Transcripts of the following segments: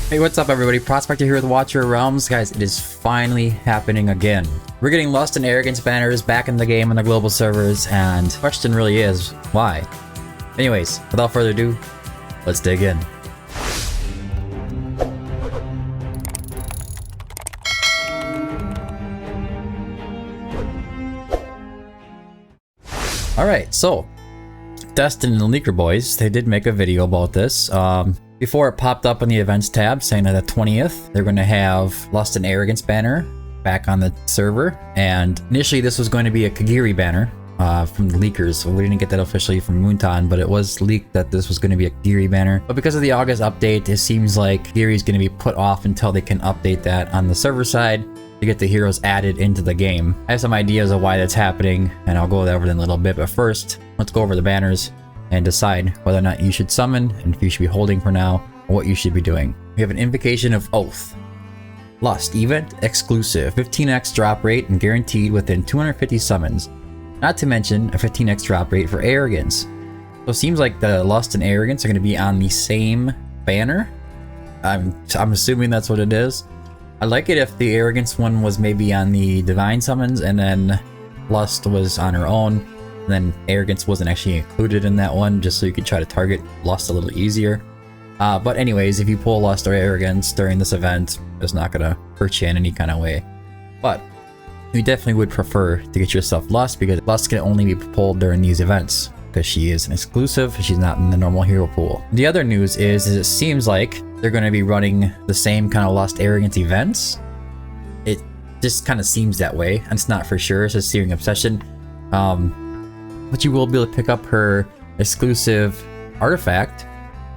Hey, what's up everybody? Prospector here with Watcher Realms. Guys, it is finally happening again. We're getting Lust and Arrogance banners back in the game on the global servers, and the question really is, why? Anyways, without further ado, let's dig in. Alright, so Destin and the Leaker Boys, they did make a video about this. Before it popped up on the events tab saying that the 20th, they're going to have Lust and Arrogance banner back on the server. And initially this was going to be a Kigiri banner from the leakers. So we didn't get that officially from Moonton, but it was leaked that this was going to be a Kigiri banner. But because of the August update, it seems like Kigiri is going to be put off until they can update that on the server side to get the heroes added into the game. I have some ideas of why that's happening, and I'll go over them in a little bit. But first, let's go over the banners and decide whether or not you should summon and if you should be holding for now or what you should be doing. We have an Invocation of Oath. Lust, event exclusive, 15x drop rate and guaranteed within 250 summons. Not to mention a 15x drop rate for Arrogance. So it seems like the Lust and Arrogance are going to be on the same banner. I'm assuming that's what it is. I'd like it if the Arrogance one was maybe on the Divine Summons and then Lust was on her own. And then Arrogance wasn't actually included in that one, just so you could try to target Lust a little easier. But anyways, if you pull Lust or Arrogance during this event, it's not going to hurt you in any kind of way. But you definitely would prefer to get yourself Lust, because Lust can only be pulled during these events, because she is an exclusive, she's not in the normal hero pool. The other news is it seems like they're going to be running the same kind of Lust Arrogance events. It just kind of seems that way, and it's not for sure, it's just Searing Obsession. But you will be able to pick up her exclusive artifact,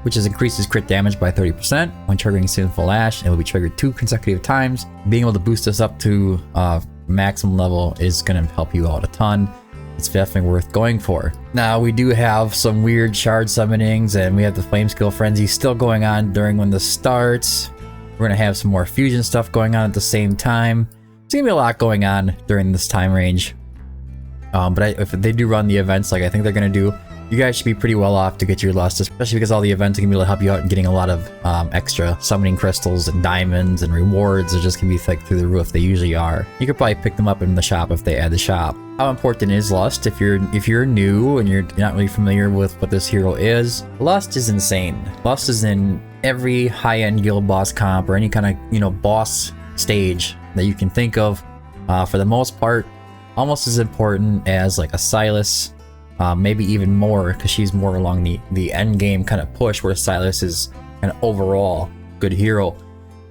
which increases crit damage by 30% when triggering Sinful Lash. It will be triggered 2 consecutive times. Being able to boost this up to maximum level is going to help you out a ton. It's definitely worth going for. Now, we do have some weird shard summonings, and we have the Flame Skill Frenzy still going on during when this starts. We're going to have some more fusion stuff going on at the same time. There's going to be a lot going on during this time range. But if they do run the events like I think they're going to do, you guys should be pretty well off to get your Lust, especially because all the events are going to be able to help you out in getting a lot of extra summoning crystals and diamonds, and rewards are just going to be like through the roof. They usually are. You could probably pick them up in the shop if they add the shop. How important is Lust? If you're new and you're not really familiar with what this hero is, Lust is insane. Lust is in every high-end guild boss comp or any kind of boss stage that you can think of. For the most part, almost as important as like a Silas, maybe even more, because she's more along the end game kind of push, where Silas is an overall good hero.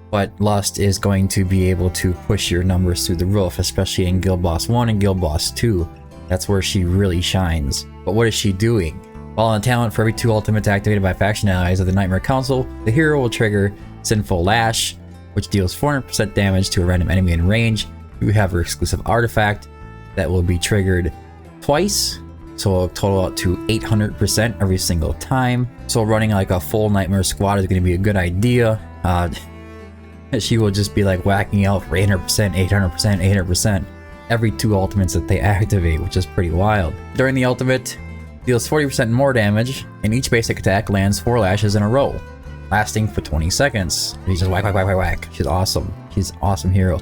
But Lust is going to be able to push your numbers through the roof, especially in Guild Boss 1 and Guild Boss 2. That's where she really shines. But what is she doing? Well, on a talent, for every 2 ultimates activated by faction allies of the Nightmare Council, the hero will trigger Sinful Lash, which deals 400% damage to a random enemy in range. You have her exclusive artifact that will be triggered twice, so it'll total out to 800% every single time. So running like a full Nightmare squad is going to be a good idea. She will just be like whacking out for 800%, 800%, 800% every 2 ultimates that they activate, which is pretty wild. During the ultimate, deals 40% more damage, and each basic attack lands 4 lashes in a row, lasting for 20 seconds. You just whack, whack, whack, whack, whack. She's awesome. She's an awesome hero.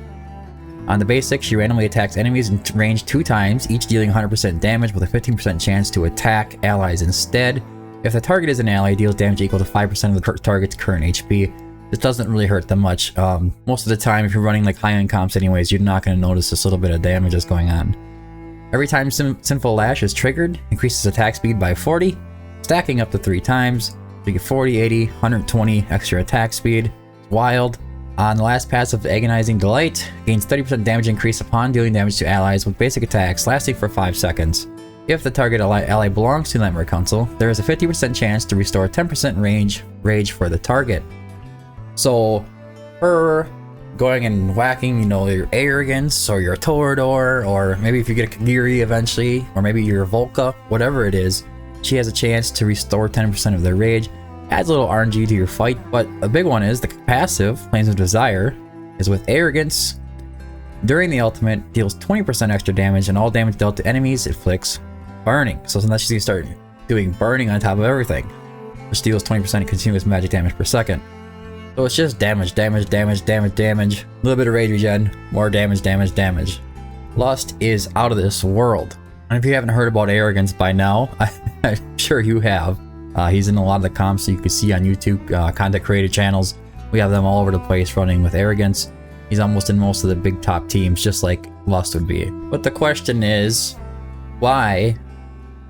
On the basic, she randomly attacks enemies in range 2 times, each dealing 100% damage with a 15% chance to attack allies instead. If the target is an ally, deals damage equal to 5% of the target's current HP. This doesn't really hurt them much. Most of the time, if you're running like high-end comps anyways, you're not going to notice this little bit of damage that's going on. Every time Sinful Lash is triggered, increases attack speed by 40, stacking up to 3 times. So you get 40, 80, 120 extra attack speed. It's wild. On the last passive, Agonizing Delight, gains 30% damage increase upon dealing damage to allies with basic attacks, lasting for 5 seconds. If the target ally belongs to the Nightmare Council, there is a 50% chance to restore 10% rage for the target. So, her going and whacking, your Arrogance or your Torador, or maybe if you get a Kigiri eventually, or maybe your Volca, whatever it is, she has a chance to restore 10% of their rage. Adds a little RNG to your fight, but a big one is the passive, Flames of Desire, is with Arrogance. During the ultimate, deals 20% extra damage, and all damage dealt to enemies inflicts burning. So unless she's gonna start doing burning on top of everything, which deals 20% continuous magic damage per second. So it's just damage, damage, damage, damage, damage. A little bit of rage regen, more damage, damage, damage. Lust is out of this world. And if you haven't heard about Arrogance by now, I'm sure you have. He's in a lot of the comps that you can see on YouTube, content creator channels. We have them all over the place running with Arrogance. He's almost in most of the big top teams, just like Lust would be. But the question is, why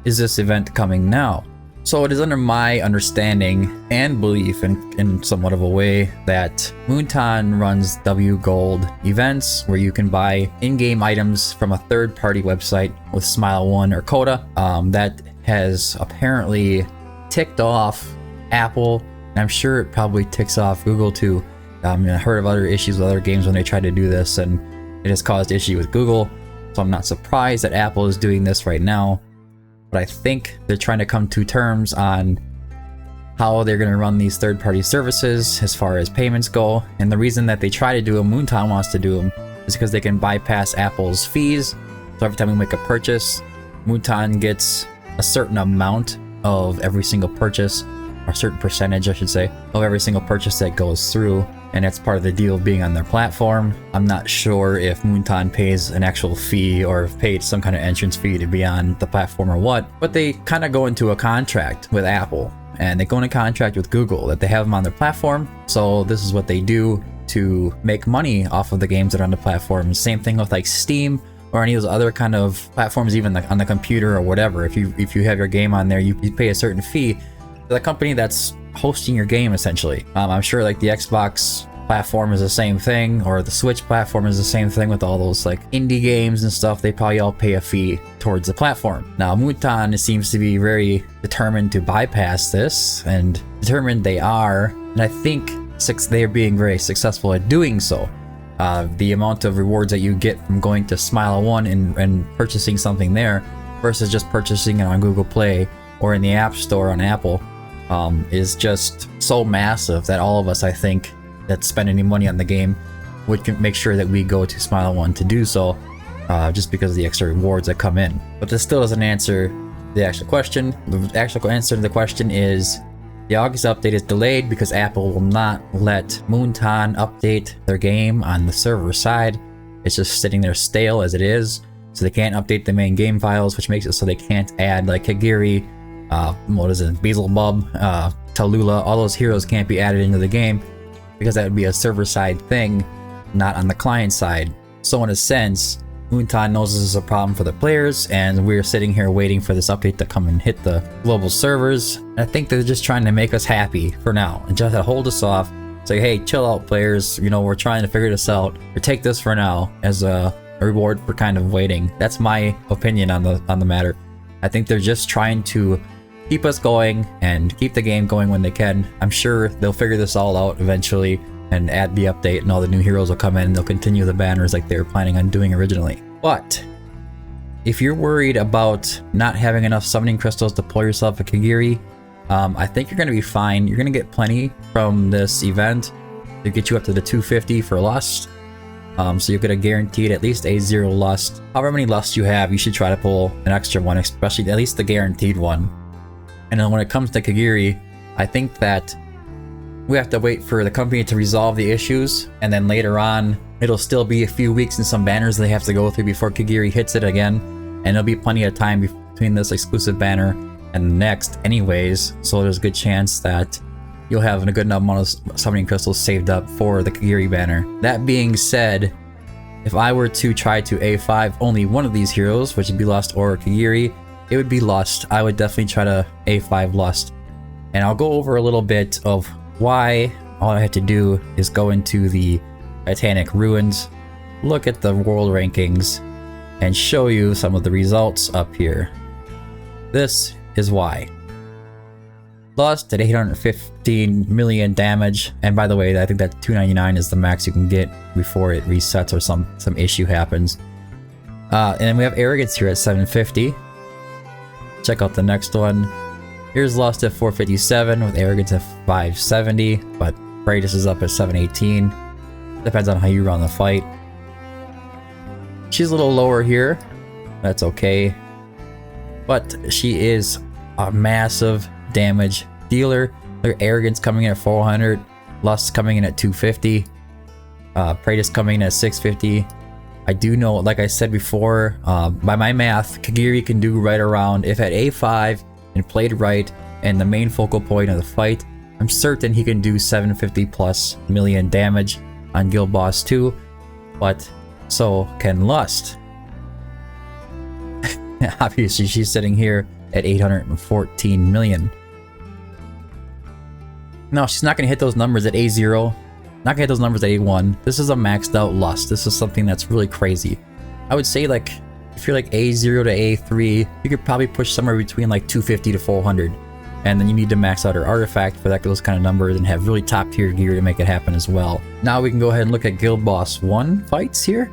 is this event coming now? So it is under my understanding and belief in somewhat of a way that Moonton runs W Gold events where you can buy in-game items from a third-party website with Smile1 or Coda that has apparently ticked off Apple, and I'm sure it probably ticks off Google too. I heard of other issues with other games when they tried to do this, and it has caused issue with Google. So I'm not surprised that Apple is doing this right now. But I think they're trying to come to terms on how they're going to run these third-party services as far as payments go. And the reason that they try to do them, Moonton wants to do them, is because they can bypass Apple's fees. So every time we make a purchase, Moonton gets a certain amount of every single purchase, or a certain percentage, I should say, of every single purchase that goes through. And that's part of the deal of being on their platform. I'm not sure if Moonton pays an actual fee or if paid some kind of entrance fee to be on the platform or what, but they kind of go into a contract with Apple, and they go into contract with Google that they have them on their platform. So this is what they do to make money off of the games that are on the platform. Same thing with like Steam or any of those other kind of platforms, even on the computer or whatever. If you have your game on there, you pay a certain fee to the company that's hosting your game, essentially. I'm sure like the Xbox platform is the same thing, or the Switch platform is the same thing with all those like indie games and stuff. They probably all pay a fee towards the platform. Now Moonton seems to be very determined to bypass this, and determined they are, and I think they're being very successful at doing so. The amount of rewards that you get from going to Smile1 and purchasing something there versus just purchasing it on Google Play or in the App Store on Apple is just so massive that all of us, I think, that spend any money on the game would make sure that we go to Smile1 to do so, just because of the extra rewards that come in. But this still doesn't answer the actual question. The actual answer to the question is the August update is delayed because Apple will not let Moonton update their game on the server side. It's just sitting there stale as it is, so they can't update the main game files, which makes it so they can't add like Kigiri, Beelzebub, Tallulah. All those heroes can't be added into the game because that would be a server side thing, not on the client side. So in a sense, Moonton knows this is a problem for the players, and we're sitting here waiting for this update to come and hit the global servers. I think they're just trying to make us happy for now and just to hold us off. Say, hey, chill out, players. You know, we're trying to figure this out. Or take this for now as a reward for kind of waiting. That's my opinion on the matter. I think they're just trying to keep us going and keep the game going when they can. I'm sure they'll figure this all out eventually and add the update, and all the new heroes will come in and they'll continue the banners like they were planning on doing originally. But if you're worried about not having enough summoning crystals to pull yourself a Kigiri, I think you're going to be fine. You're going to get plenty from this event to get you up to the 250 for Lust. So you'll get a guaranteed at least a 0 Lust. However many Lusts you have, you should try to pull an extra one, especially at least the guaranteed one. And then when it comes to Kigiri, I think that we have to wait for the company to resolve the issues, and then later on, it'll still be a few weeks and some banners they have to go through before Kigiri hits it again, and there'll be plenty of time between this exclusive banner and the next anyways, so there's a good chance that you'll have a good enough amount of summoning crystals saved up for the Kigiri banner. That being said, if I were to try to A5 only one of these heroes, which would be Lust or Kigiri, it would be Lust. I would definitely try to A5 Lust. And I'll go over a little bit of why. All I had to do is go into the Titanic Ruins, look at the world rankings, and show you some of the results up here. This is why. Lust at 815 million damage, and by the way, I think that 299 is the max you can get before it resets or some issue happens. And then we have Arrogance here at 750. Check out the next one. Here's Lust at 457 with Arrogance at 570, but Braidus is up at 718. Depends on how you run the fight. She's a little lower here. That's okay. But she is a massive damage dealer. Their Arrogance coming in at 400. Lust coming in at 250. Praetus coming in at 650. I do know, like I said before, by my math, Kigiri can do right around, if at A5 and played right and the main focal point of the fight, I'm certain he can do 750 plus million damage on Guild Boss 2, but so can Lust. Obviously, she's sitting here at 814 million. No, she's not going to hit those numbers at A0. Not gonna hit those numbers at A1. This is a maxed out Lust. This is something that's really crazy. I would say, like, if you're like A0 to A3, you could probably push somewhere between like 250 to 400. And then you need to max out her artifact for those kind of numbers and have really top tier gear to make it happen as well. Now we can go ahead and look at Guild Boss 1 fights here.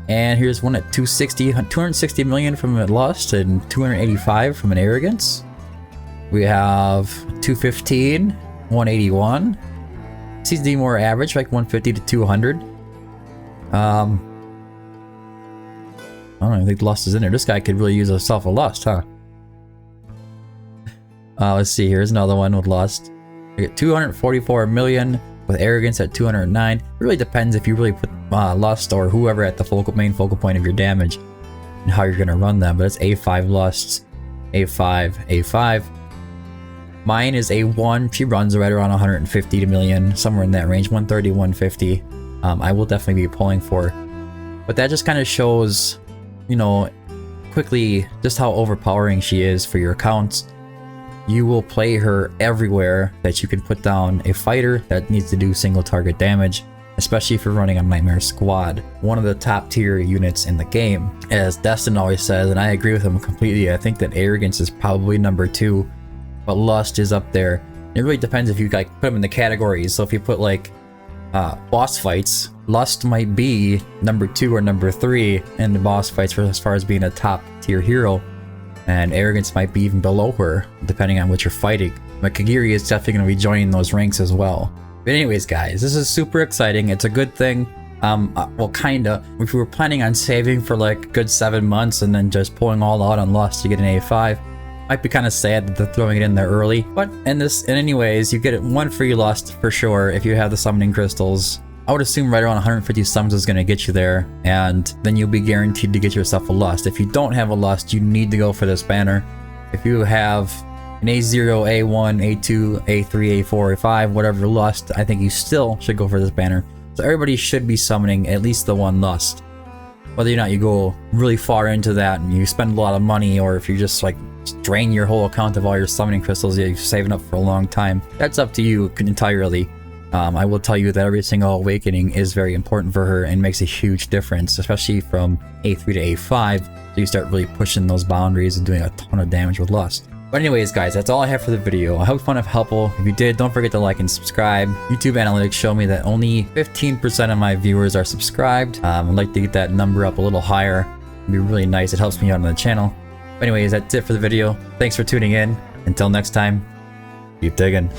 And here's one at 260 million from a Lust and 285 from an Arrogance. We have 215, 181. Seems to be more average, like 150 to 200. I don't think Lust is in there. This guy could really use himself a Lust, huh? Let's see. Here's another one with Lust. We get 244 million with Arrogance at 209. It really depends if you really put Lust or whoever at the main focal point of your damage and how you're gonna run them. But it's A5 Lusts, A5, A5. Mine is A1. She runs right around 150 to million, somewhere in that range, 130, 150. I will definitely be pulling for. But that just kind of shows, you know, quickly just how overpowering she is for your accounts. You will play her everywhere that you can put down a fighter that needs to do single target damage, especially if you're running a Nightmare Squad. One of the top tier units in the game. As Destin always says, and I agree with him completely, I think that Arrogance is probably number 2. But Lust is up there. It really depends if you like put them in the categories. So if you put like boss fights, Lust might be number 2 or number 3 in the boss fights as far as being a top tier hero, and Arrogance might be even below her depending on what you're fighting. But Kigiri is definitely going to be joining those ranks as well. But anyways, guys, this is super exciting. It's a good thing. Well, kinda. If we were planning on saving for like a good 7 months and then just pulling all out on Lust to get an A5. Might be kind of sad that they're throwing it in there early, but in anyways, you get one free Lust for sure if you have the summoning crystals. I would assume right around 150 summons is going to get you there, and then you'll be guaranteed to get yourself a Lust. If you don't have a Lust, you need to go for this banner. If you have an A0, A1, A2, A3, A4, A5, whatever Lust, I think you still should go for this banner. So everybody should be summoning at least the one Lust. Whether or not you go really far into that and you spend a lot of money, or if you just like drain your whole account of all your summoning crystals that you've saving up for a long time, that's up to you entirely. I will tell you that every single awakening is very important for her and makes a huge difference, especially from A3 to A5. So you start really pushing those boundaries and doing a ton of damage with Lust. But anyways, guys, that's all I have for the video. I hope you found it helpful. If you did, don't forget to like and subscribe. YouTube analytics show me that only 15% of my viewers are subscribed. I'd like to get that number up a little higher. It'd be really nice. It helps me out on the channel. But anyways, that's it for the video. Thanks for tuning in. Until next time, keep digging.